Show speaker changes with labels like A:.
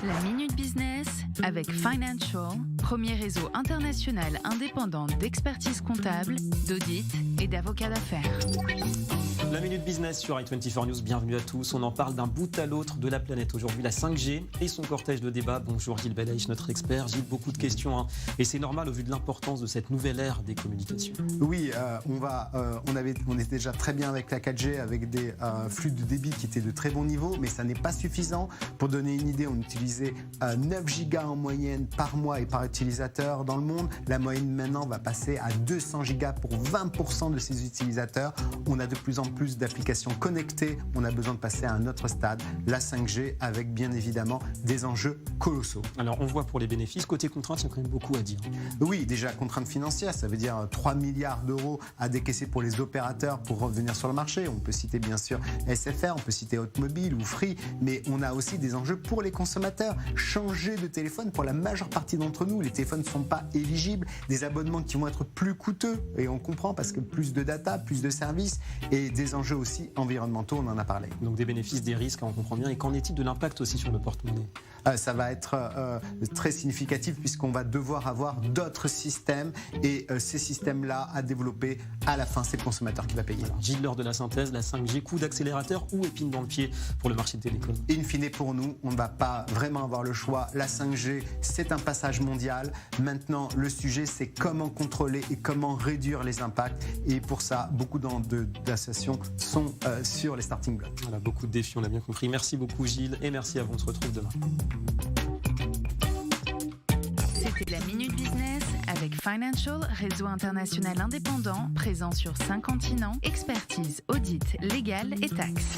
A: La Minute Business avec Financial, premier réseau international indépendant d'expertise comptable, d'audit et d'avocats d'affaires.
B: La Minute Business sur i24 News, bienvenue à tous. On en parle d'un bout à l'autre de la planète aujourd'hui, la 5G et son cortège de débats. Bonjour Gilles Belaïch, notre expert. Gilles, beaucoup de questions, et c'est normal au vu de l'importance de cette nouvelle ère des communications.
C: Oui, on était déjà très bien avec la 4G, avec des flux de débit qui étaient de très bon niveau, mais ça n'est pas suffisant. Pour donner une idée, on utilisait 9 gigas en moyenne par mois et par utilisateur dans le monde. La moyenne maintenant va passer à 200 gigas pour 20% de ces utilisateurs. On a de plus en plus d'applications connectées, on a besoin de passer à un autre stade, la 5G, avec bien évidemment des enjeux colossaux.
B: Alors on voit pour les bénéfices, côté contraintes, il y a quand même beaucoup à dire.
C: Oui, déjà contraintes financières, ça veut dire 3 milliards d'euros à décaisser pour les opérateurs pour revenir sur le marché. On peut citer bien sûr SFR, on peut citer Hotmobile ou Free, mais on a aussi des enjeux pour les consommateurs. Changer de téléphone, pour la majeure partie d'entre nous, les téléphones ne sont pas éligibles, des abonnements qui vont être plus coûteux, et on comprend parce que plus de data, plus de services, et des enjeux aussi environnementaux, on en a parlé.
B: Donc des bénéfices, des risques, on comprend bien. Et qu'en est-il de l'impact aussi sur le porte-monnaie ?
C: Ça va être très significatif puisqu'on va devoir avoir d'autres systèmes, et ces systèmes-là à développer, à la fin, c'est le consommateur qui va payer.
B: Alors, Gilles, l'heure de la synthèse, la 5G, coup d'accélérateur ou épine dans le pied pour le marché de télécom ?
C: In fine, pour nous, on ne va pas vraiment avoir le choix. La 5G, c'est un passage mondial. Maintenant, le sujet, c'est comment contrôler et comment réduire les impacts. Et pour ça, beaucoup d'associations sont sur les starting blocks.
B: Voilà, beaucoup de défis, on a bien compris. Merci beaucoup Gilles, et merci à vous, on se retrouve demain.
A: C'était la Minute Business avec Financial, réseau international indépendant, présent sur 5 continents, expertise, audit, légal et taxes.